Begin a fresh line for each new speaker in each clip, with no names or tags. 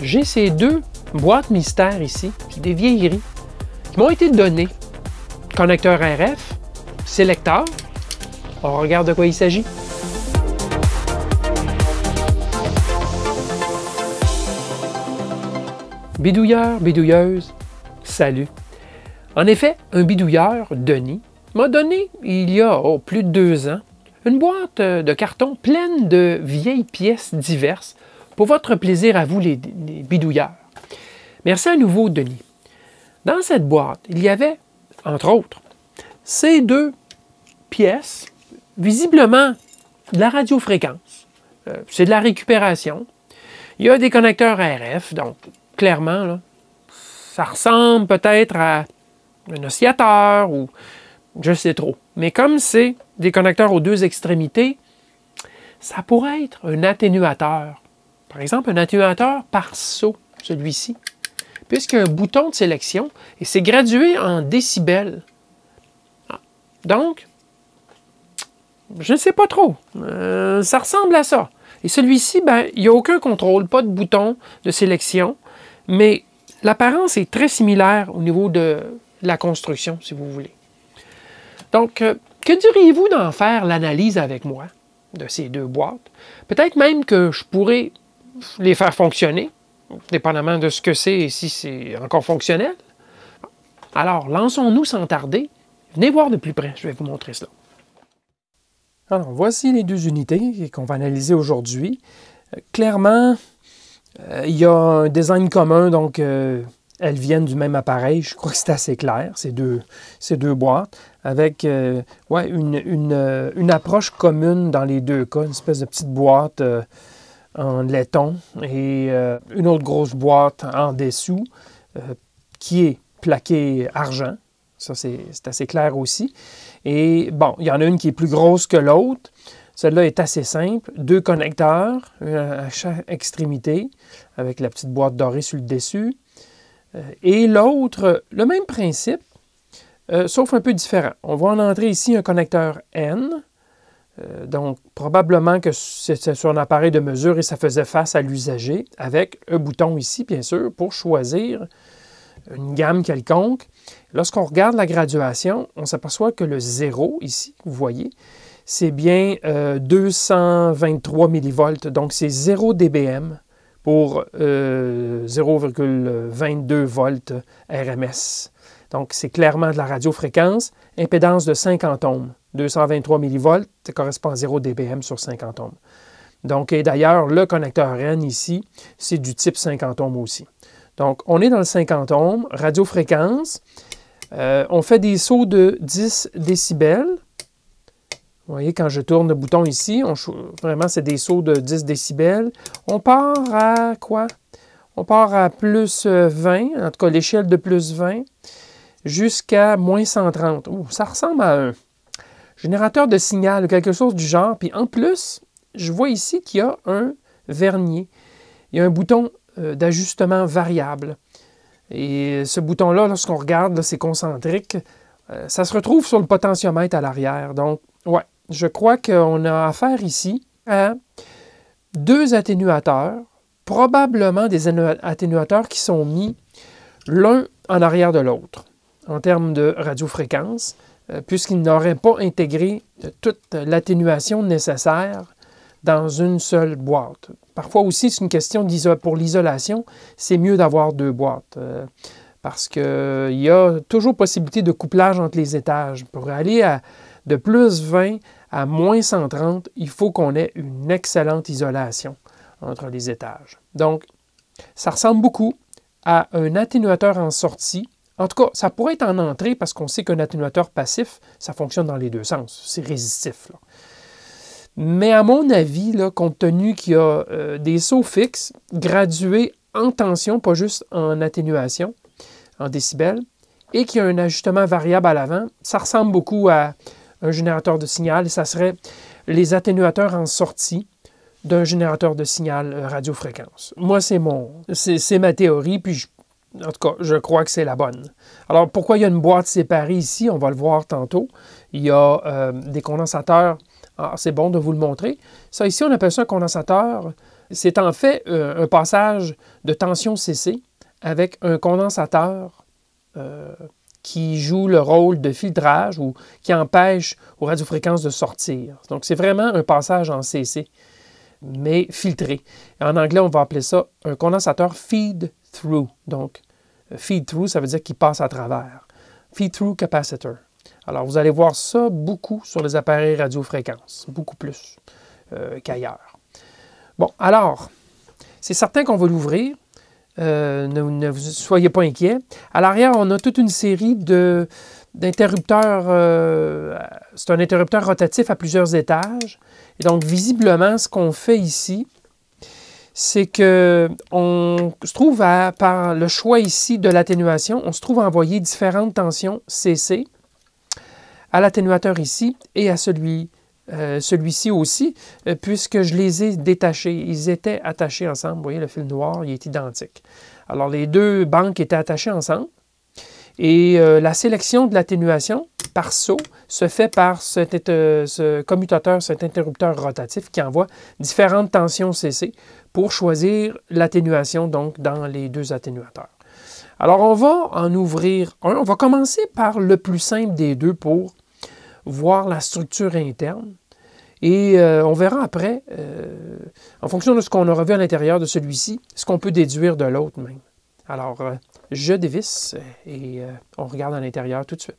j'ai ces deux boîtes mystères ici, c'est des vieilleries, qui m'ont été données. Connecteur RF, sélecteur. On regarde de quoi il s'agit. Bidouilleur, bidouilleuse, salut. En effet, un bidouilleur, Denis, m'a donné, il y a plus de 2 ans, une boîte de carton pleine de vieilles pièces diverses pour votre plaisir à vous, les bidouilleurs. Merci à nouveau, Denis. Dans cette boîte, il y avait, entre autres, ces deux pièces, visiblement de la radiofréquence. C'est de la récupération. Il y a des connecteurs RF, donc clairement, là, ça ressemble peut-être à un oscillateur ou je sais trop. Mais comme c'est des connecteurs aux deux extrémités, ça pourrait être un atténuateur. Par exemple, un atténuateur par saut, celui-ci, puisqu'il y a un bouton de sélection et c'est gradué en décibels. Donc, je ne sais pas trop. Ça ressemble à ça. Et celui-ci, ben, il n'y a aucun contrôle, pas de bouton de sélection, mais l'apparence est très similaire au niveau de la construction, si vous voulez. Donc, que diriez-vous d'en faire l'analyse avec moi de ces deux boîtes? Peut-être même que je pourrais les faire fonctionner, dépendamment de ce que c'est et si c'est encore fonctionnel. Alors, lançons-nous sans tarder. Venez voir de plus près, je vais vous montrer cela. Alors, voici les deux unités qu'on va analyser aujourd'hui. Clairement, il y a un design commun, donc elles viennent du même appareil. Je crois que c'est assez clair, ces deux boîtes, avec une approche commune dans les deux cas, une espèce de petite boîte en laiton et une autre grosse boîte en dessous qui est plaquée argent. Ça, c'est assez clair aussi. Et bon, il y en a une qui est plus grosse que l'autre. Celle-là est assez simple. 2 connecteurs à chaque extrémité avec la petite boîte dorée sur le dessus. Et l'autre, le même principe, sauf un peu différent. On voit en entrée ici un connecteur N. Donc, probablement que c'est sur un appareil de mesure et ça faisait face à l'usager avec un bouton ici, bien sûr, pour choisir une gamme quelconque. Lorsqu'on regarde la graduation, on s'aperçoit que le 0, ici, vous voyez, c'est bien 223 millivolts. Donc, c'est 0 dBm pour 0,22 volts RMS. Donc, c'est clairement de la radiofréquence. Impédance de 50 ohms. 223 millivolts, ça correspond à 0 dBm sur 50 ohms. Donc, et d'ailleurs, le connecteur N ici, c'est du type 50 ohms aussi. Donc, on est dans le 50 ohms, radiofréquence. On fait des sauts de 10 décibels. Vous voyez, quand je tourne le bouton ici, vraiment, c'est des sauts de 10 décibels. On part à quoi? On part à plus 20, en tout cas l'échelle de plus 20, jusqu'à moins 130. Ouh, ça ressemble à un générateur de signal ou quelque chose du genre. Puis en plus, je vois ici qu'il y a un vernier. Il y a un bouton d'ajustement variable. Et ce bouton-là, lorsqu'on regarde, c'est concentrique. Ça se retrouve sur le potentiomètre à l'arrière. Donc, ouais, je crois qu'on a affaire ici à 2 atténuateurs, probablement des atténuateurs qui sont mis l'un en arrière de l'autre en termes de radiofréquence, puisqu'ils n'auraient pas intégré toute l'atténuation nécessaire dans une seule boîte. Parfois aussi, c'est une question pour l'isolation, c'est mieux d'avoir 2 boîtes parce qu'il y a toujours possibilité de couplage entre les étages. Pour aller de plus 20 à moins 130, il faut qu'on ait une excellente isolation entre les étages. Donc, ça ressemble beaucoup à un atténuateur en sortie. En tout cas, ça pourrait être en entrée parce qu'on sait qu'un atténuateur passif, ça fonctionne dans les deux sens. C'est résistif, là. Mais à mon avis, là, compte tenu qu'il y a des sauts fixes gradués en tension, pas juste en atténuation, en décibels, et qu'il y a un ajustement variable à l'avant, ça ressemble beaucoup à un générateur de signal. Et ça serait les atténuateurs en sortie d'un générateur de signal radiofréquence. Moi, c'est ma théorie, puis en tout cas, je crois que c'est la bonne. Alors, pourquoi il y a une boîte séparée ici? On va le voir tantôt. Il y a des condensateurs. Alors, c'est bon de vous le montrer. Ça, ici, on appelle ça un condensateur C'est en fait un passage de tension CC avec un condensateur qui joue le rôle de filtrage ou qui empêche aux radiofréquences de sortir. Donc, c'est vraiment un passage en CC, mais filtré. En anglais, on va appeler ça un condensateur feed-through. Donc, feed-through, ça veut dire qu'il passe à travers. Feed-through capacitor. Alors, vous allez voir ça beaucoup sur les appareils radiofréquences, beaucoup plus qu'ailleurs. Bon, alors, c'est certain qu'on va l'ouvrir. Ne vous soyez pas inquiets. À l'arrière, on a toute une série d'interrupteurs. C'est un interrupteur rotatif à plusieurs étages. Et donc, visiblement, ce qu'on fait ici, c'est qu'on se trouve, par le choix ici de l'atténuation, on se trouve à envoyer différentes tensions CC à l'atténuateur ici et à celui-ci aussi, puisque je les ai détachés. Ils étaient attachés ensemble. Vous voyez, le fil noir, il est identique. Alors, les deux banques étaient attachées ensemble. Et la sélection de l'atténuation par saut se fait par ce commutateur, cet interrupteur rotatif qui envoie différentes tensions CC pour choisir l'atténuation, donc, dans les deux atténuateurs. Alors, on va en ouvrir un. On va commencer par le plus simple des deux pour voir la structure interne. Et on verra après, en fonction de ce qu'on aura vu à l'intérieur de celui-ci, ce qu'on peut déduire de l'autre même. Alors, je dévisse et on regarde à l'intérieur tout de suite.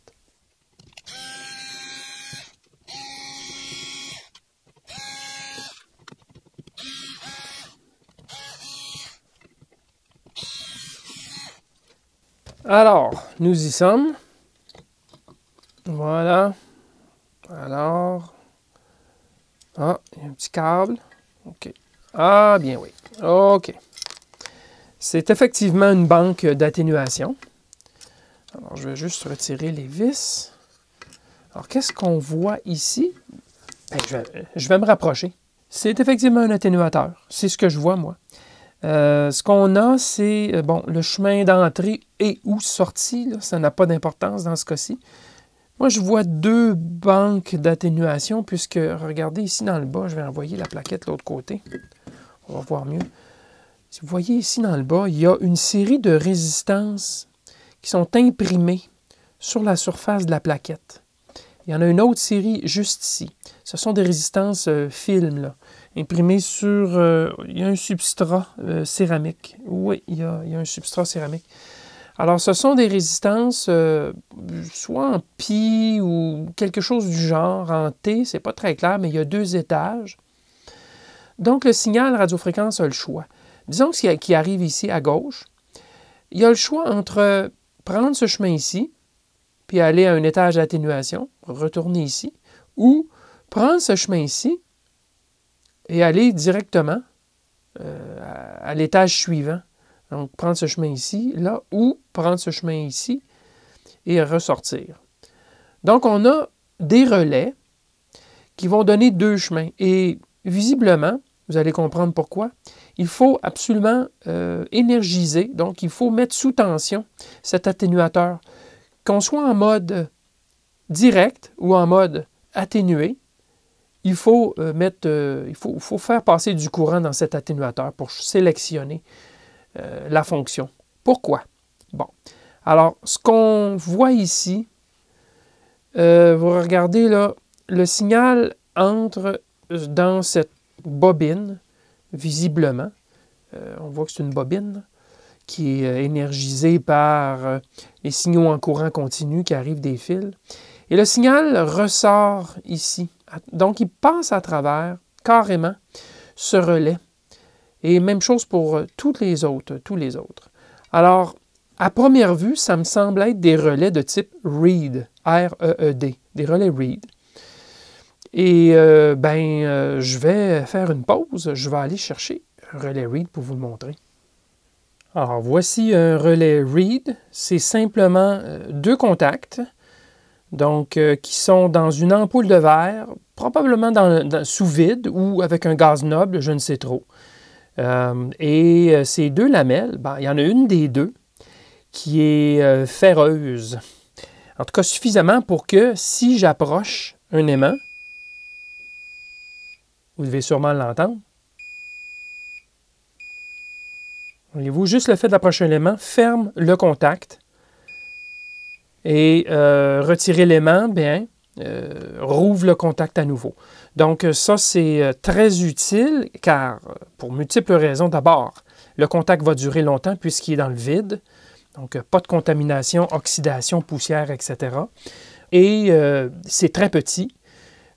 Alors, nous y sommes. Voilà. Alors, il y a un petit câble. OK. Ah, bien oui. OK. C'est effectivement une banque d'atténuation. Alors, je vais juste retirer les vis. Alors, qu'est-ce qu'on voit ici? Bien, je vais me rapprocher. C'est effectivement un atténuateur. C'est ce que je vois, moi. Ce qu'on a, c'est le chemin d'entrée et ou sortie. Là, ça n'a pas d'importance dans ce cas-ci. Moi, je vois deux banques d'atténuation, puisque, regardez ici dans le bas, je vais envoyer la plaquette de l'autre côté. On va voir mieux. Si vous voyez ici dans le bas, il y a une série de résistances qui sont imprimées sur la surface de la plaquette. Il y en a une autre série juste ici. Ce sont des résistances film, là, imprimées sur... il y a un substrat céramique. Oui, il y a un substrat céramique. Alors, ce sont des résistances soit en pi ou quelque chose du genre, en T, c'est pas très clair, mais il y a deux étages. Donc, le signal radiofréquence a le choix. Disons que ce qui arrive ici à gauche, il y a le choix entre prendre ce chemin ici, puis aller à un étage d'atténuation, retourner ici, ou prendre ce chemin ici et aller directement à l'étage suivant. Donc, prendre ce chemin ici, là, ou prendre ce chemin ici et ressortir. Donc, on a des relais qui vont donner deux chemins. Et visiblement, vous allez comprendre pourquoi, il faut absolument énergiser, donc il faut mettre sous tension cet atténuateur. Qu'on soit en mode direct ou en mode atténué, il faut faire passer du courant dans cet atténuateur pour sélectionner la fonction. Pourquoi? Bon. Alors, ce qu'on voit ici, vous regardez là, le signal entre dans cette bobine, visiblement. On voit que c'est une bobine qui est énergisée par les signaux en courant continu qui arrivent des fils. Et le signal ressort ici. Donc, il passe à travers carrément ce relais. Et même chose pour tous les autres. Alors, à première vue, ça me semble être des relais de type Reed, R-E-E-D, des relais Reed. Et je vais faire une pause. Je vais aller chercher un relais Reed pour vous le montrer. Alors, voici un relais Reed. C'est simplement deux contacts, donc qui sont dans une ampoule de verre, probablement sous vide ou avec un gaz noble, je ne sais trop. Et ces deux lamelles, il y en a une des deux qui est ferreuse. En tout cas, suffisamment pour que si j'approche un aimant, vous devez sûrement l'entendre, Voyez-vous, juste le fait d'approcher l'élément ferme le contact et retirer l'aimant, bien, rouvre le contact à nouveau. Donc ça, c'est très utile car, pour multiples raisons, d'abord, le contact va durer longtemps puisqu'il est dans le vide, donc pas de contamination, oxydation, poussière, etc. Et c'est très petit.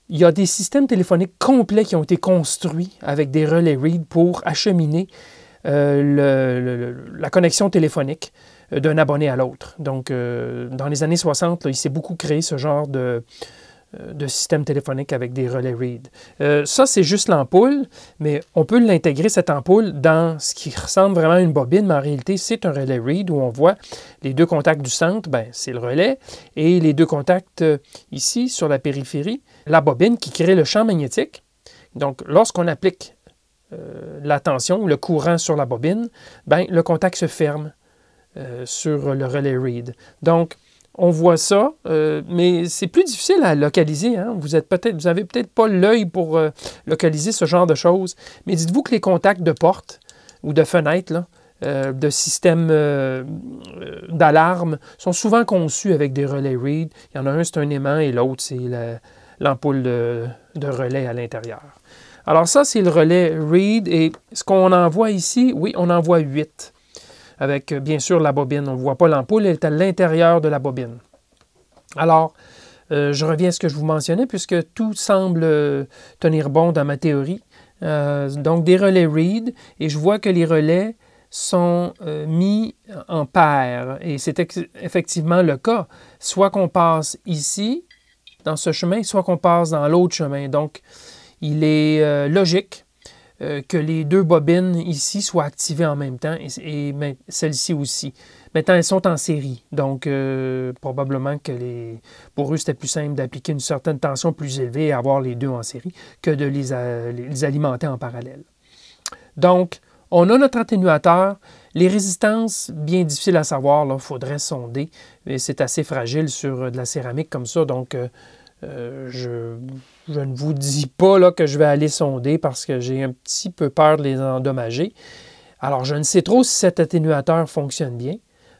Il y a des systèmes téléphoniques complets qui ont été construits avec des relais Reed pour acheminer la connexion téléphonique d'un abonné à l'autre. Donc, dans les années 60, là, il s'est beaucoup créé ce genre de système téléphonique avec des relais Reed. Ça, c'est juste l'ampoule, mais on peut l'intégrer, cette ampoule, dans ce qui ressemble vraiment à une bobine, mais en réalité, c'est un relais Reed où on voit les deux contacts du centre, ben, c'est le relais, et les deux contacts ici, sur la périphérie, la bobine qui crée le champ magnétique. Donc, lorsqu'on applique la tension ou le courant sur la bobine, ben, le contact se ferme sur le relais Reed. Donc, on voit ça, mais c'est plus difficile à localiser. Hein? Vous avez peut-être pas l'œil pour localiser ce genre de choses, mais dites-vous que les contacts de porte ou de fenêtre, là, de système d'alarme, sont souvent conçus avec des relais Reed. Il y en a un, c'est un aimant, et l'autre, c'est l'ampoule de relais à l'intérieur. Alors ça, c'est le relais Reed, et ce qu'on envoie ici, oui, on envoie 8. Avec, bien sûr, la bobine. On ne voit pas l'ampoule, elle est à l'intérieur de la bobine. Alors, je reviens à ce que je vous mentionnais, puisque tout semble tenir bon dans ma théorie. Donc, des relais Reed, et je vois que les relais sont mis en paire, et c'est effectivement le cas. Soit qu'on passe ici, dans ce chemin, soit qu'on passe dans l'autre chemin. Donc, il est logique que les deux bobines ici soient activées en même temps et celle-ci aussi. Maintenant, elles sont en série, donc probablement que pour eux, c'était plus simple d'appliquer une certaine tension plus élevée et avoir les deux en série que de les alimenter en parallèle. Donc, on a notre atténuateur. Les résistances, bien difficiles à savoir, il faudrait sonder, mais c'est assez fragile sur de la céramique comme ça, donc je ne vous dis pas là, que je vais aller sonder parce que j'ai un petit peu peur de les endommager. Alors, je ne sais trop si cet atténuateur fonctionne bien.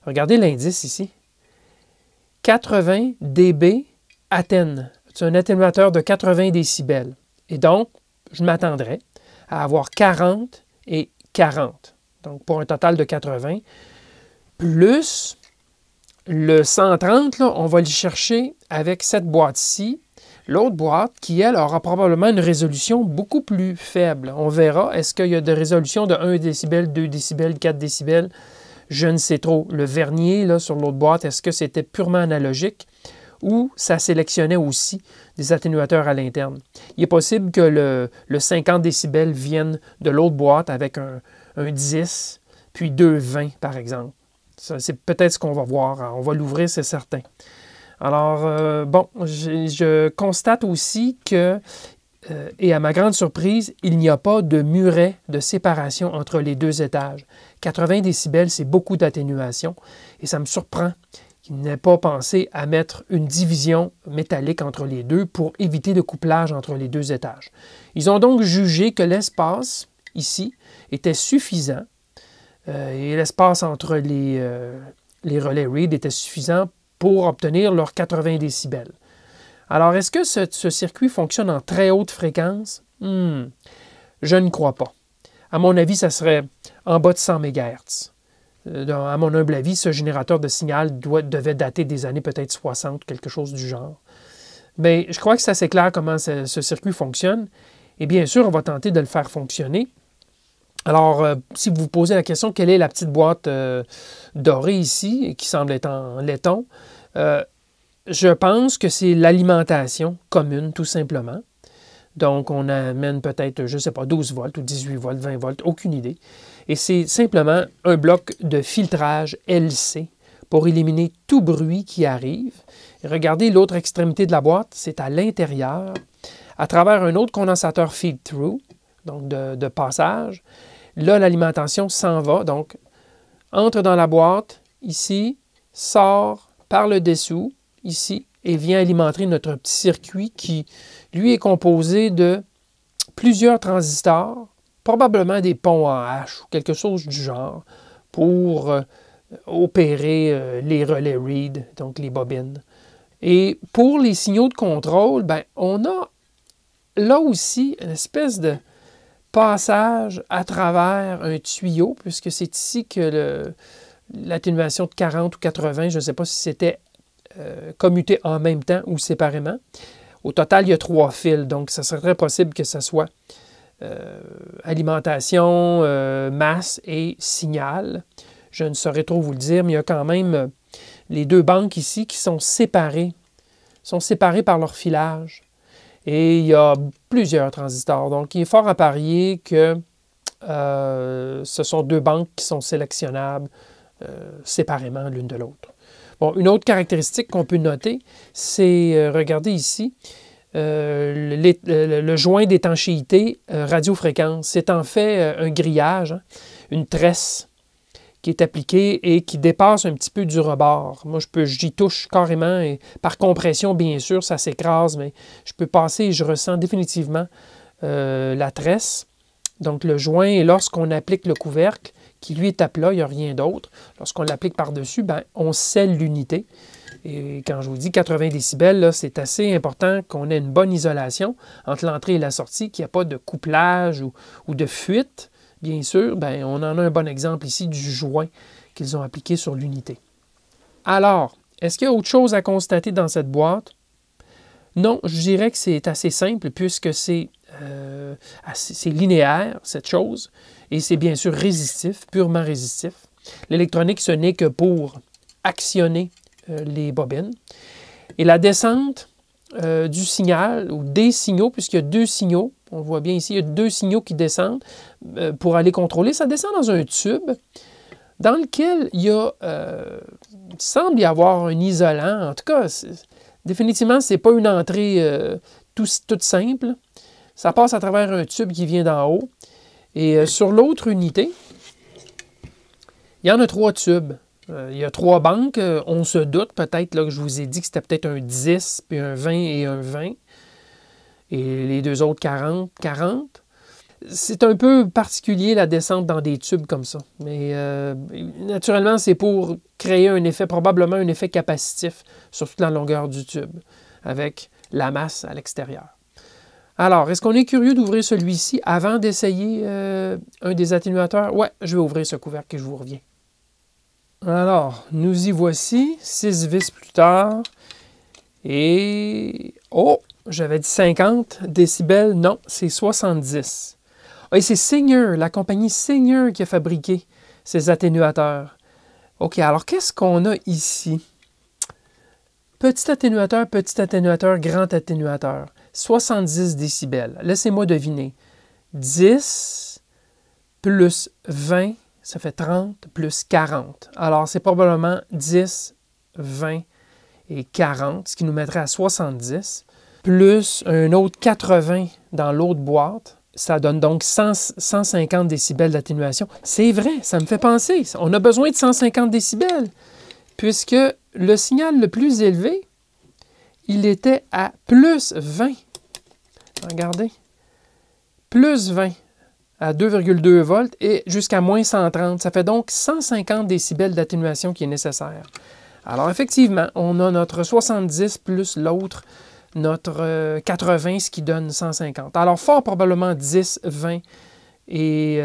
Regardez l'indice ici. 80 dB Aten. C'est un atténuateur de 80 décibels. Et donc, je m'attendrais à avoir 40 et 40. Donc, pour un total de 80. Plus le 130, là, on va le chercher avec cette boîte-ci. L'autre boîte qui, elle, aura probablement une résolution beaucoup plus faible. On verra. Est-ce qu'il y a des résolutions de 1 décibel, 2 décibels, 4 décibels? Je ne sais trop. Le vernier, là, sur l'autre boîte, est-ce que c'était purement analogique ou ça sélectionnait aussi des atténuateurs à l'interne? Il est possible que le 50 décibels vienne de l'autre boîte avec un 10, puis 2,20 par exemple. C'est peut-être ce qu'on va voir. On va l'ouvrir, c'est certain. Alors, bon, je constate aussi que, et à ma grande surprise, il n'y a pas de muret de séparation entre les deux étages. 80 décibels, c'est beaucoup d'atténuation, et ça me surprend qu'il n'ait pas pensé à mettre une division métallique entre les deux pour éviter le couplage entre les deux étages. Ils ont donc jugé que l'espace, ici, était suffisant, et l'espace entre les relais Reed était suffisant pour obtenir leurs 80 décibels. Alors, est-ce que ce circuit fonctionne en très haute fréquence? Je ne crois pas. À mon avis, ça serait en bas de 100 MHz. À mon humble avis, ce générateur de signal devait dater des années peut-être 60, quelque chose du genre. Mais je crois que c'est assez clair comment ce circuit fonctionne. Et bien sûr, on va tenter de le faire fonctionner. Alors, si vous vous posez la question, quelle est la petite boîte dorée ici, qui semble être en laiton, je pense que c'est l'alimentation commune, tout simplement. Donc, on amène peut-être, je ne sais pas, 12 volts ou 18 volts, 20 volts, aucune idée. Et c'est simplement un bloc de filtrage LC pour éliminer tout bruit qui arrive. Et regardez l'autre extrémité de la boîte, c'est à l'intérieur, à travers un autre condensateur feed-through, donc de passage. Là, l'alimentation s'en va, donc entre dans la boîte, ici, sort par le dessous, ici, et vient alimenter notre petit circuit qui, lui, est composé de plusieurs transistors, probablement des ponts en H ou quelque chose du genre. pour opérer les relais read, donc les bobines. Et pour les signaux de contrôle, ben, on a là aussi une espèce de passage à travers un tuyau, puisque c'est ici que l'atténuation de 40 ou 80, je ne sais pas si c'était commuté en même temps ou séparément. Au total, il y a 3 fils, donc ça serait possible que ce soit alimentation, masse et signal. Je ne saurais trop vous le dire, mais il y a quand même les 2 banques ici qui sont séparées par leur filage. Et il y a plusieurs transistors. Donc, il est fort à parier que ce sont 2 banques qui sont sélectionnables séparément l'une de l'autre. Bon, une autre caractéristique qu'on peut noter, c'est, regardez ici, le joint d'étanchéité radiofréquence. C'est en fait un grillage, hein, une tresse qui est appliquée et qui dépasse un petit peu du rebord. Moi, j'y touche carrément et par compression, bien sûr, ça s'écrase, mais je peux passer et je ressens définitivement la tresse. Donc, le joint, et lorsqu'on applique le couvercle, qui lui est à plat, il n'y a rien d'autre. Lorsqu'on l'applique par-dessus, ben, on scelle l'unité. Et quand je vous dis 80 décibels, c'est assez important qu'on ait une bonne isolation entre l'entrée et la sortie, qu'il n'y a pas de couplage ou de fuite. Bien sûr, ben, on en a un bon exemple ici du joint qu'ils ont appliqué sur l'unité. Alors, est-ce qu'il y a autre chose à constater dans cette boîte? Non, je dirais que c'est assez simple puisque c'est linéaire, cette chose, et c'est bien sûr résistif, purement résistif. L'électronique, ce n'est que pour actionner les bobines. Et la descente du signal, ou des signaux, puisqu'il y a 2 signaux, on voit bien ici, il y a 2 signaux qui descendent pour aller contrôler. Ça descend dans un tube dans lequel il semble y avoir un isolant. En tout cas, définitivement, ce n'est pas une entrée toute simple. Ça passe à travers un tube qui vient d'en haut. Et sur l'autre unité, il y en a 3 tubes. Il y a 3 banques. On se doute peut-être que je vous ai dit que c'était peut-être un 10, puis un 20 et un 20. Et les 2 autres 40. C'est un peu particulier la descente dans des tubes comme ça. Mais naturellement, c'est pour créer un effet, probablement un effet capacitif sur toute la longueur du tube, avec la masse à l'extérieur. Alors, est-ce qu'on est curieux d'ouvrir celui-ci avant d'essayer un des atténuateurs? Ouais, je vais ouvrir ce couvercle et je vous reviens. Alors, nous y voici, 6 vis plus tard. Et... oh! J'avais dit 50 décibels. Non, c'est 70. Et c'est Singer, la compagnie Singer qui a fabriqué ces atténuateurs. OK, alors qu'est-ce qu'on a ici? Petit atténuateur, grand atténuateur. 70 décibels. Laissez-moi deviner. 10 plus 20, ça fait 30 plus 40. Alors, c'est probablement 10, 20 et 40, ce qui nous mettrait à 70. Plus un autre 80 dans l'autre boîte, ça donne donc 150 décibels d'atténuation. C'est vrai, ça me fait penser. On a besoin de 150 décibels, puisque le signal le plus élevé, il était à plus 20. Regardez. Plus 20 à 2,2 volts et jusqu'à moins 130. Ça fait donc 150 décibels d'atténuation qui est nécessaire. Alors effectivement, on a notre 70 plus l'autre, notre 80, ce qui donne 150. Alors, fort probablement 10, 20 et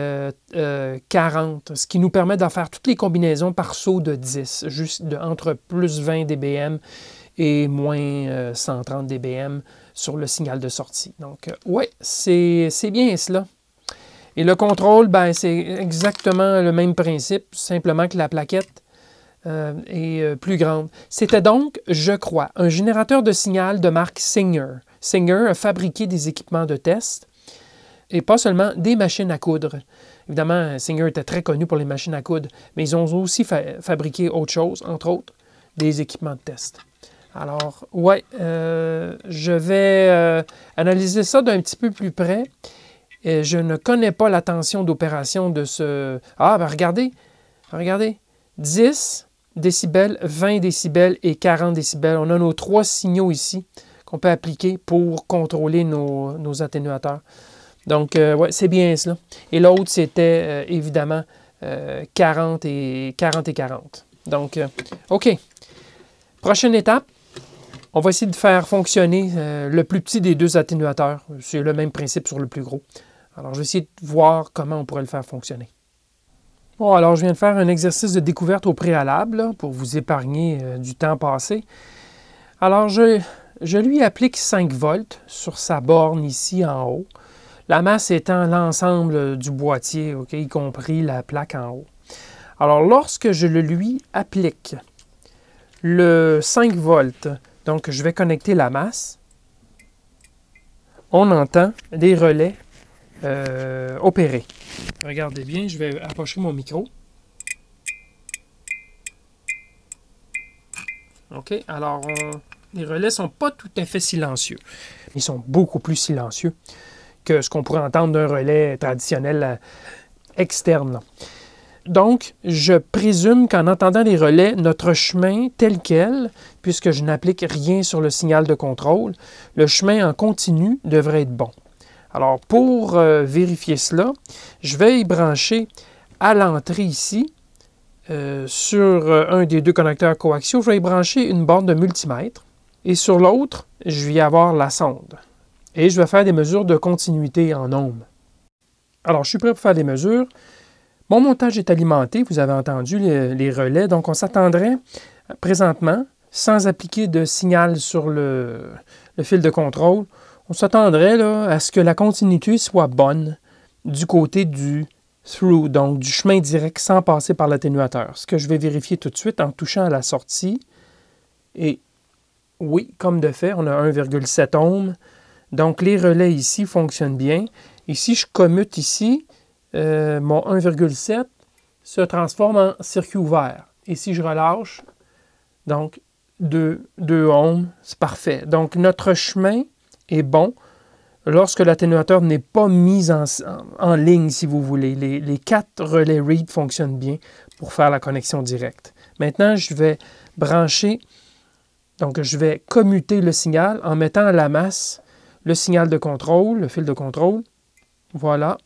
40, ce qui nous permet d'en faire toutes les combinaisons par saut de 10, juste entre plus 20 dBm et moins 130 dBm sur le signal de sortie. Donc, oui, c'est bien cela. Et le contrôle, ben, c'est exactement le même principe, simplement que la plaquette est plus grande. C'était donc, je crois, un générateur de signal de marque Singer. Singer a fabriqué des équipements de test et pas seulement des machines à coudre. Évidemment, Singer était très connu pour les machines à coudre, mais ils ont aussi fabriqué autre chose, entre autres, des équipements de test. Alors, ouais, je vais analyser ça d'un petit peu plus près. Et je ne connais pas la tension d'opération de ce... Ah, ben regardez, 10 décibels, 20 décibels et 40 décibels. On a nos 3 signaux ici qu'on peut appliquer pour contrôler nos atténuateurs. Donc, ouais, c'est bien cela. Et l'autre, c'était évidemment 40 et 40. Donc, OK. Prochaine étape, on va essayer de faire fonctionner le plus petit des deux atténuateurs. C'est le même principe sur le plus gros. Alors, je vais essayer de voir comment on pourrait le faire fonctionner. Bon, alors je viens de faire un exercice de découverte au préalable là, pour vous épargner du temps passé. Alors, je lui applique 5 volts sur sa borne ici en haut. La masse étant l'ensemble du boîtier, okay, y compris la plaque en haut. Alors, lorsque je le lui applique le 5 volts, donc je vais connecter la masse, on entend des relais opérer. Regardez bien, je vais approcher mon micro. OK, alors les relais ne sont pas tout à fait silencieux. Ils sont beaucoup plus silencieux que ce qu'on pourrait entendre d'un relais traditionnel externe. Là. Donc, je présume qu'en entendant les relais, notre chemin tel quel, puisque je n'applique rien sur le signal de contrôle, le chemin en continu devrait être bon. Alors, pour vérifier cela, je vais y brancher à l'entrée ici, sur un des deux connecteurs coaxiaux, je vais y brancher une borne de multimètre. Et sur l'autre, je vais y avoir la sonde. Et je vais faire des mesures de continuité en ohms. Alors, je suis prêt pour faire des mesures. Mon montage est alimenté, vous avez entendu les relais, donc on s'attendrait présentement, sans appliquer de signal sur le fil de contrôle, on s'attendrait à ce que la continuité soit bonne du côté du through, donc du chemin direct sans passer par l'atténuateur. Ce que je vais vérifier tout de suite en touchant à la sortie. Et oui, comme de fait, on a 1,7 ohms. Donc les relais ici fonctionnent bien. Et si je commute ici, mon 1,7 se transforme en circuit ouvert. Et si je relâche, donc 2 ohms, c'est parfait. Donc notre chemin est bon lorsque l'atténuateur n'est pas mis en ligne, si vous voulez. Les 4 relais read fonctionnent bien pour faire la connexion directe. Maintenant, je vais brancher, donc je vais commuter le signal en mettant à la masse le signal de contrôle, le fil de contrôle. Voilà.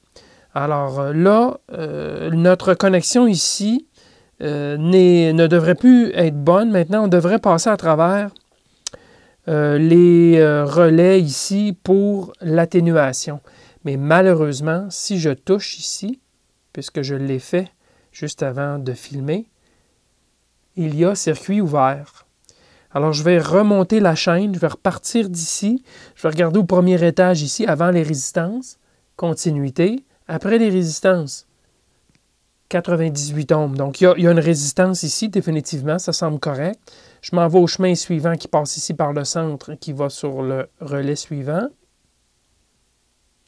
Alors là, notre connexion ici ne devrait plus être bonne. Maintenant, on devrait passer à travers les relais ici pour l'atténuation. Mais malheureusement, si je touche ici, puisque je l'ai fait juste avant de filmer, il y a circuit ouvert. Alors, je vais remonter la chaîne, je vais repartir d'ici, je vais regarder au premier étage ici, avant les résistances, continuité, après les résistances, 98 ohms. Donc, il y a une résistance ici, définitivement, ça semble correct. Je m'en vais au chemin suivant qui passe ici par le centre, qui va sur le relais suivant.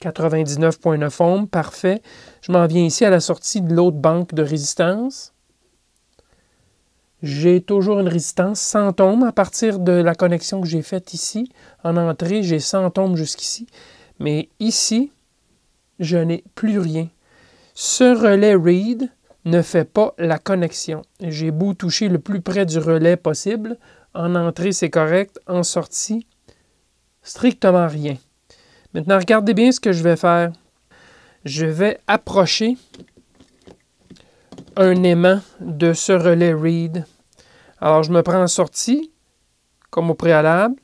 99,9 ohms, parfait. Je m'en viens ici à la sortie de l'autre banque de résistance. J'ai toujours une résistance 100 ohms à partir de la connexion que j'ai faite ici. En entrée, j'ai 100 ohms jusqu'ici. Mais ici, je n'ai plus rien. Ce relais read ne fait pas la connexion. J'ai beau toucher le plus près du relais possible. En entrée, c'est correct. En sortie, strictement rien. Maintenant, regardez bien ce que je vais faire. Je vais approcher un aimant de ce relais read. Alors, je me prends en sortie, comme au préalable.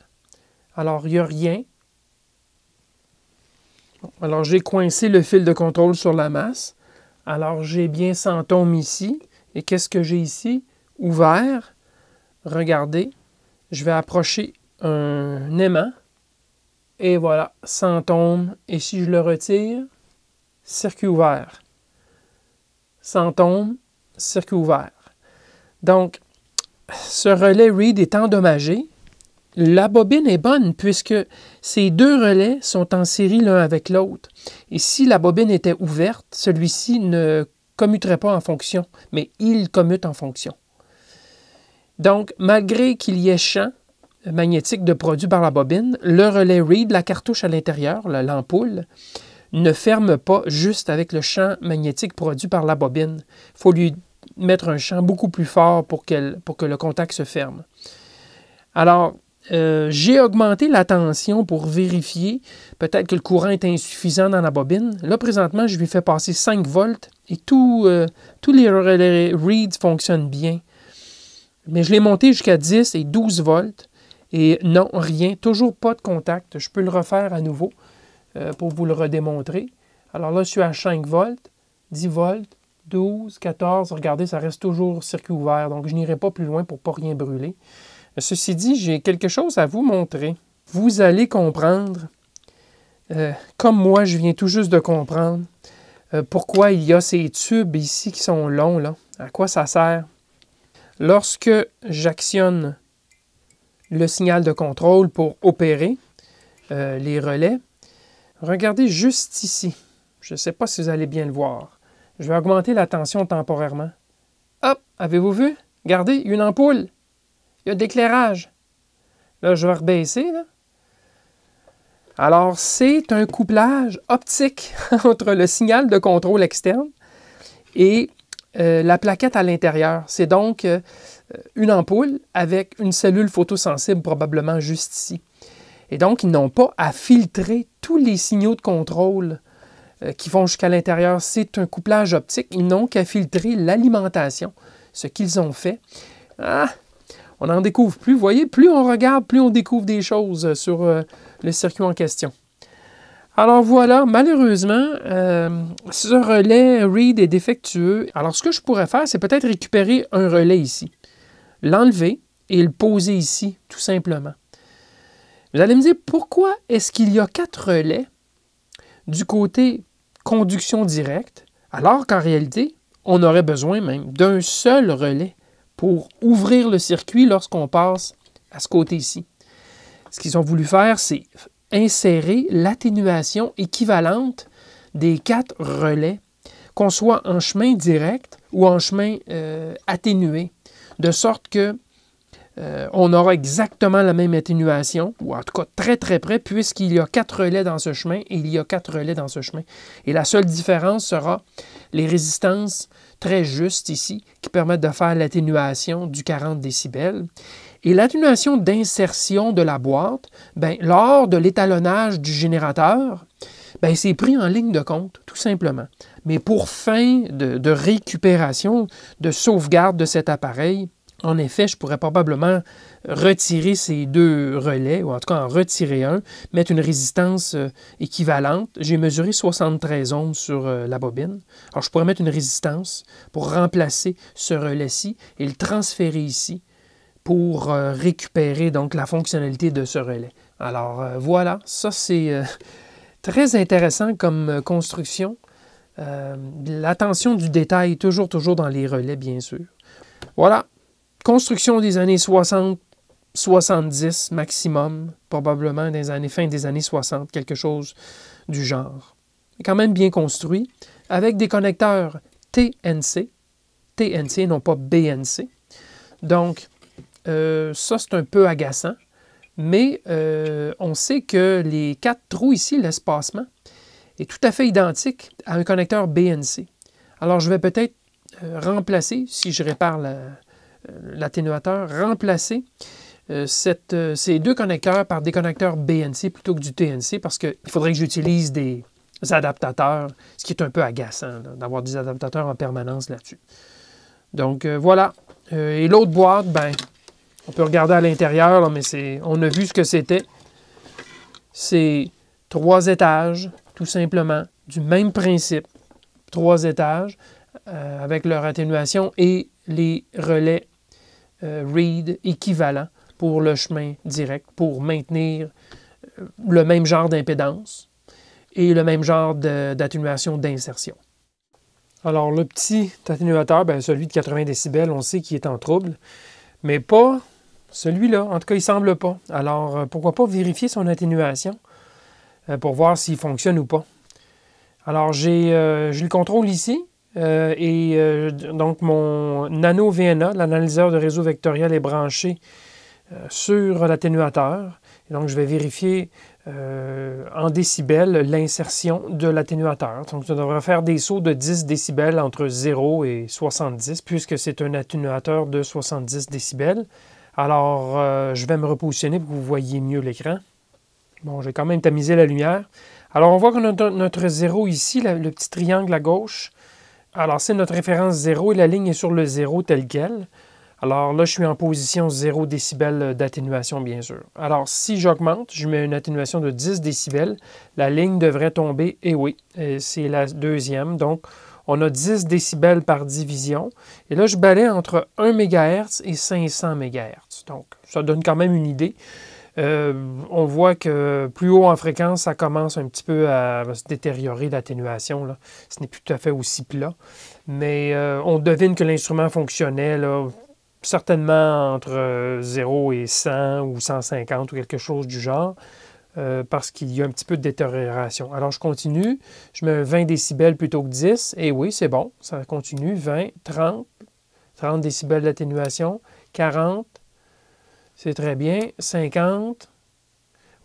Alors, il n'y a rien. Alors, j'ai coincé le fil de contrôle sur la masse. Alors, j'ai bien 100 ohms ici. Et qu'est-ce que j'ai ici? Ouvert. Regardez, je vais approcher un aimant. Et voilà, 100 ohms. Et si je le retire, circuit ouvert. 100 ohms, circuit ouvert. Donc, ce relais read est endommagé. La bobine est bonne puisque ces deux relais sont en série l'un avec l'autre. Et si la bobine était ouverte, celui-ci ne commuterait pas en fonction, mais il commute en fonction. Donc, malgré qu'il y ait champ magnétique de produit par la bobine, le relais read, la cartouche à l'intérieur, l'ampoule, ne ferme pas juste avec le champ magnétique produit par la bobine. Il faut lui mettre un champ beaucoup plus fort pour que le contact se ferme. Alors, j'ai augmenté la tension pour vérifier. Peut-être que le courant est insuffisant dans la bobine. Là, présentement, je lui fais passer 5 volts et tous les relais reads fonctionnent bien. Mais je l'ai monté jusqu'à 10 et 12 volts. Et non, rien, toujours pas de contact. Je peux le refaire à nouveau pour vous le redémontrer. Alors là, je suis à 5 volts, 10 volts, 12, 14. Regardez, ça reste toujours circuit ouvert. Donc, je n'irai pas plus loin pour ne pas rien brûler. Ceci dit, j'ai quelque chose à vous montrer. Vous allez comprendre, comme moi, je viens tout juste de comprendre, pourquoi il y a ces tubes ici qui sont longs, là. À quoi ça sert? Lorsque j'actionne le signal de contrôle pour opérer les relais, regardez juste ici. Je ne sais pas si vous allez bien le voir. Je vais augmenter la tension temporairement. Hop! Avez-vous vu? Regardez, il y a une ampoule. Il y a de l'éclairage. Là, je vais rebaisser. Là. Alors, c'est un couplage optique entre le signal de contrôle externe et la plaquette à l'intérieur. C'est donc une ampoule avec une cellule photosensible probablement juste ici. Et donc, ils n'ont pas à filtrer tous les signaux de contrôle qui vont jusqu'à l'intérieur. C'est un couplage optique. Ils n'ont qu'à filtrer l'alimentation. Ce qu'ils ont fait. On n'en découvre plus. Vous voyez, plus on regarde, plus on découvre des choses sur le circuit en question. Alors voilà, malheureusement, ce relais read est défectueux. Alors ce que je pourrais faire, c'est peut-être récupérer un relais ici. L'enlever et le poser ici, tout simplement. Vous allez me dire, pourquoi est-ce qu'il y a 4 relais du côté conduction directe, alors qu'en réalité, on aurait besoin même d'un seul relais pour ouvrir le circuit lorsqu'on passe à ce côté-ci. Ce qu'ils ont voulu faire, c'est insérer l'atténuation équivalente des 4 relais, qu'on soit en chemin direct ou en chemin atténué, de sorte que on aura exactement la même atténuation, ou en tout cas très très près, puisqu'il y a 4 relais dans ce chemin et il y a 4 relais dans ce chemin. Et la seule différence sera les résistances très justes ici, qui permettent de faire l'atténuation du 40 décibels. Et l'atténuation d'insertion de la boîte, lors de l'étalonnage du générateur, c'est pris en ligne de compte, tout simplement. Mais pour fin de récupération, de sauvegarde de cet appareil, en effet, je pourrais probablement retirer ces 2 relais, ou en tout cas en retirer un, mettre une résistance équivalente. J'ai mesuré 73 ohms sur la bobine. Alors, je pourrais mettre une résistance pour remplacer ce relais-ci et le transférer ici pour récupérer donc la fonctionnalité de ce relais. Alors, voilà, ça c'est très intéressant comme construction. L'attention du détail, toujours dans les relais, bien sûr. Voilà. Construction des années 60, 70 maximum, probablement fin des années 60, quelque chose du genre. Quand même bien construit, avec des connecteurs TNC, non pas BNC. Donc, ça c'est un peu agaçant, mais on sait que les 4 trous ici, l'espacement, est tout à fait identique à un connecteur BNC. Alors, je vais peut-être remplacer, si je répare l'atténuateur, remplacer ces 2 connecteurs par des connecteurs BNC plutôt que du TNC parce qu'il faudrait que j'utilise des adaptateurs, ce qui est un peu agaçant d'avoir des adaptateurs en permanence là-dessus. Donc voilà. Et l'autre boîte, on peut regarder à l'intérieur, mais on a vu ce que c'était. C'est 3 étages, tout simplement, du même principe. 3 étages avec leur atténuation et les relais read équivalents pour le chemin direct, pour maintenir le même genre d'impédance et le même genre d'atténuation d'insertion. Alors, le petit atténuateur, celui de 80 décibels, on sait qu'il est en trouble, mais pas celui-là. En tout cas, il ne semble pas. Alors, pourquoi pas vérifier son atténuation pour voir s'il fonctionne ou pas. Alors, j'ai le contrôle ici. Donc, mon Nano VNA, l'analyseur de réseau vectoriel, est branché sur l'atténuateur. Et donc, je vais vérifier en décibels l'insertion de l'atténuateur. Donc, ça devrait faire des sauts de 10 décibels entre 0 et 70, puisque c'est un atténuateur de 70 décibels. Alors, je vais me repositionner pour que vous voyez mieux l'écran. Bon, j'ai quand même tamisé la lumière. Alors, on voit qu'on a notre 0 ici, le petit triangle à gauche. Alors, c'est notre référence 0 et la ligne est sur le 0 tel quel. Alors là, je suis en position 0 décibels d'atténuation, bien sûr. Alors, si j'augmente, je mets une atténuation de 10 décibels, la ligne devrait tomber, et oui, c'est la deuxième. Donc, on a 10 décibels par division. Et là, je balaie entre 1 MHz et 500 MHz. Donc, ça donne quand même une idée. On voit que plus haut en fréquence, ça commence un petit peu à se détériorer l'atténuation. Ce n'est plus tout à fait aussi plat. Mais on devine que l'instrument fonctionnait là, certainement entre 0 et 100 ou 150 ou quelque chose du genre, parce qu'il y a un petit peu de détérioration. Alors, je continue. Je mets 20 décibels plutôt que 10. Et oui, c'est bon, ça continue. 20, 30 décibels d'atténuation, 40, c'est très bien, 50.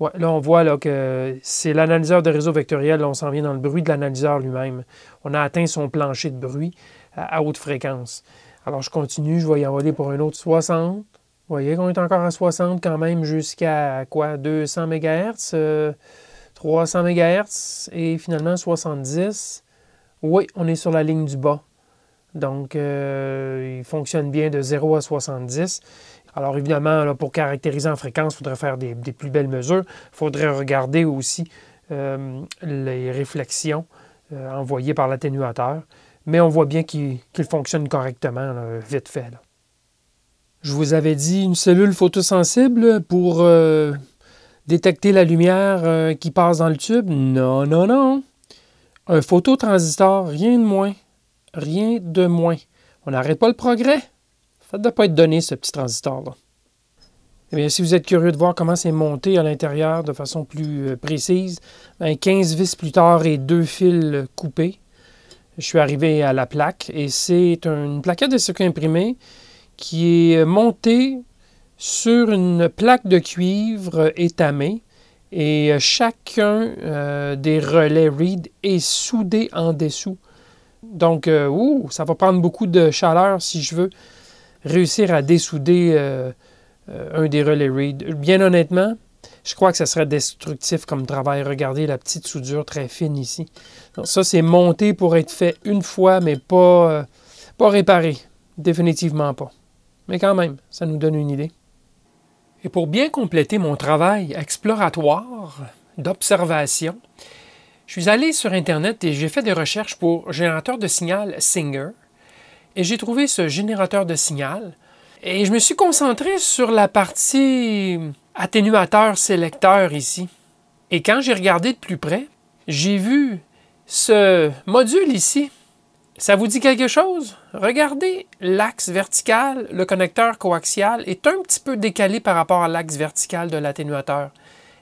Ouais, là, on voit là, que c'est l'analyseur de réseau vectoriel. Là, on s'en vient dans le bruit de l'analyseur lui-même. On a atteint son plancher de bruit à haute fréquence. Alors, je continue, je vais y envoler pour un autre 60. Vous voyez qu'on est encore à 60 quand même jusqu'à quoi? 200 MHz, 300 MHz et finalement 70. Oui, on est sur la ligne du bas. Donc, il fonctionne bien de 0 à 70. Alors, évidemment, là, pour caractériser en fréquence, il faudrait faire des plus belles mesures. Il faudrait regarder aussi les réflexions envoyées par l'atténuateur. Mais on voit bien qu'il fonctionne correctement, là, vite fait. Là. Je vous avais dit une cellule photosensible pour détecter la lumière qui passe dans le tube. Non, non, non. Un phototransistor, rien de moins. Rien de moins. On n'arrête pas le progrès. Ça ne doit pas être donné, ce petit transistor-là. Eh bien, si vous êtes curieux de voir comment c'est monté à l'intérieur de façon plus précise, 15 vis plus tard et 2 fils coupés, je suis arrivé à la plaque et c'est une plaquette de circuit imprimé qui est montée sur une plaque de cuivre étamée et chacun des relais Reed est soudé en dessous. Donc, ça va prendre beaucoup de chaleur si je veux réussir à dessouder un des relais Reed. Bien honnêtement, je crois que ça serait destructif comme travail. Regardez la petite soudure très fine ici. Donc, ça, c'est monté pour être fait une fois, mais pas réparé. Définitivement pas. Mais quand même, ça nous donne une idée. Et pour bien compléter mon travail exploratoire d'observation, je suis allé sur Internet et j'ai fait des recherches pour générateur de signal Singer. Et j'ai trouvé ce générateur de signal. Et je me suis concentré sur la partie atténuateur-sélecteur ici. Et quand j'ai regardé de plus près, j'ai vu ce module ici. Ça vous dit quelque chose? Regardez l'axe vertical, le connecteur coaxial est un petit peu décalé par rapport à l'axe vertical de l'atténuateur.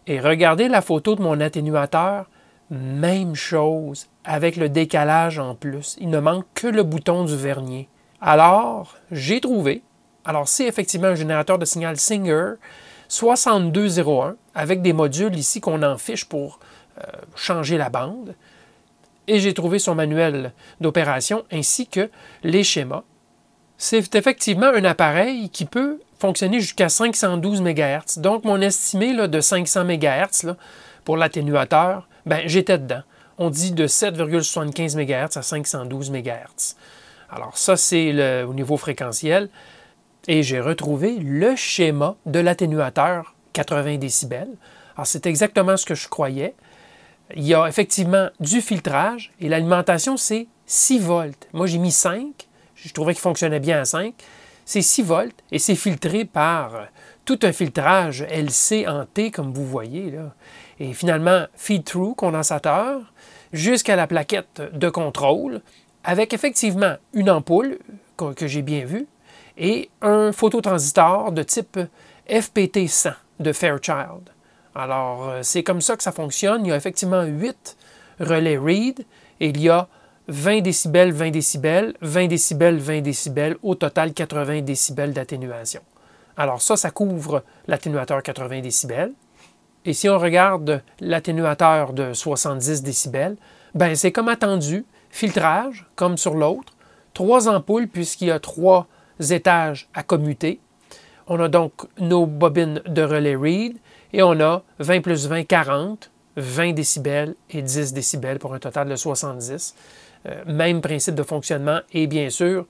Et regardez la photo de mon atténuateur, même chose, avec le décalage en plus. Il ne manque que le bouton du vernier. Alors, j'ai trouvé, c'est effectivement un générateur de signal Singer 6201 avec des modules ici qu'on en fiche pour changer la bande. Et j'ai trouvé son manuel d'opération ainsi que les schémas. C'est effectivement un appareil qui peut fonctionner jusqu'à 512 MHz. Donc, mon estimé là, de 500 MHz là, pour l'atténuateur, j'étais dedans. On dit de 7,75 MHz à 512 MHz. Alors, ça, c'est au niveau fréquentiel. Et j'ai retrouvé le schéma de l'atténuateur 80 décibels. Alors, c'est exactement ce que je croyais. Il y a effectivement du filtrage et l'alimentation, c'est 6 volts. Moi, j'ai mis 5. Je trouvais qu'il fonctionnait bien à 5. C'est 6 volts et c'est filtré par tout un filtrage LC en T, comme vous voyez. Là. Et finalement, feed-through, condensateur, jusqu'à la plaquette de contrôle, avec effectivement une ampoule que j'ai bien vue et un phototransistor de type FPT100 de Fairchild. Alors, c'est comme ça que ça fonctionne. Il y a effectivement 8 relais Reed et il y a 20 décibels, 20 décibels, 20 décibels, 20 décibels, au total 80 décibels d'atténuation. Alors ça couvre l'atténuateur 80 décibels. Et si on regarde l'atténuateur de 70 décibels, c'est comme attendu, filtrage, comme sur l'autre, 3 ampoules puisqu'il y a 3 étages à commuter. On a donc nos bobines de relais Reed et on a 20 plus 20, 40, 20 décibels et 10 décibels pour un total de 70. Même principe de fonctionnement et bien sûr,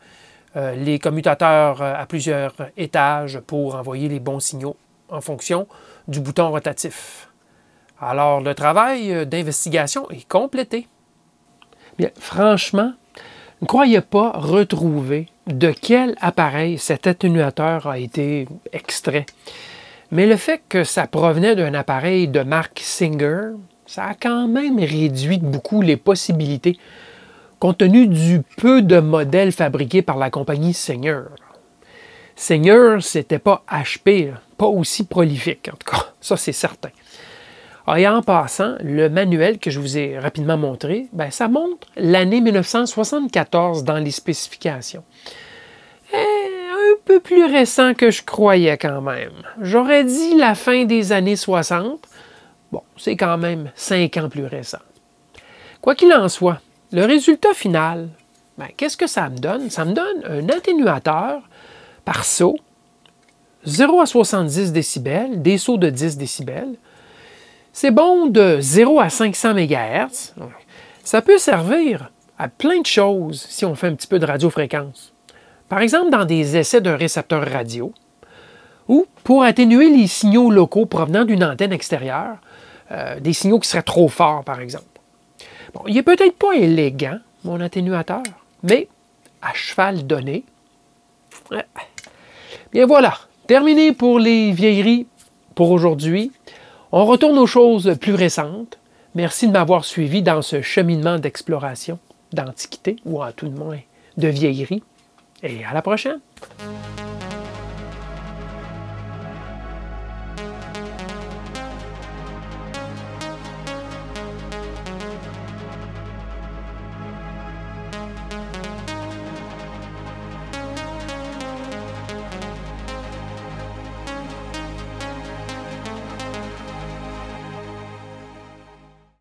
les commutateurs à plusieurs étages pour envoyer les bons signaux en fonction du bouton rotatif. Alors, le travail d'investigation est complété. Bien, franchement, ne croyez pas retrouver de quel appareil cet atténuateur a été extrait. Mais le fait que ça provenait d'un appareil de marque Singer, ça a quand même réduit beaucoup les possibilités compte tenu du peu de modèles fabriqués par la compagnie Singer. Singer, c'était pas HP, pas aussi prolifique en tout cas, ça c'est certain. Et en passant, le manuel que je vous ai rapidement montré, ça montre l'année 1974 dans les spécifications. Un peu plus récent que je croyais quand même. J'aurais dit la fin des années 60. Bon, c'est quand même 5 ans plus récent. Quoi qu'il en soit, le résultat final, qu'est-ce que ça me donne? Ça me donne un atténuateur par saut, 0 à 70 décibels, des sauts de 10 décibels. C'est bon de 0 à 500 MHz. Ça peut servir à plein de choses si on fait un petit peu de radiofréquence. Par exemple, dans des essais d'un récepteur radio ou pour atténuer les signaux locaux provenant d'une antenne extérieure, des signaux qui seraient trop forts, par exemple. Bon, il n'est peut-être pas élégant, mon atténuateur, mais à cheval donné. Bien voilà, terminé pour les vieilleries pour aujourd'hui. On retourne aux choses plus récentes. Merci de m'avoir suivi dans ce cheminement d'exploration d'antiquité, ou à tout le moins de vieillerie. Et à la prochaine!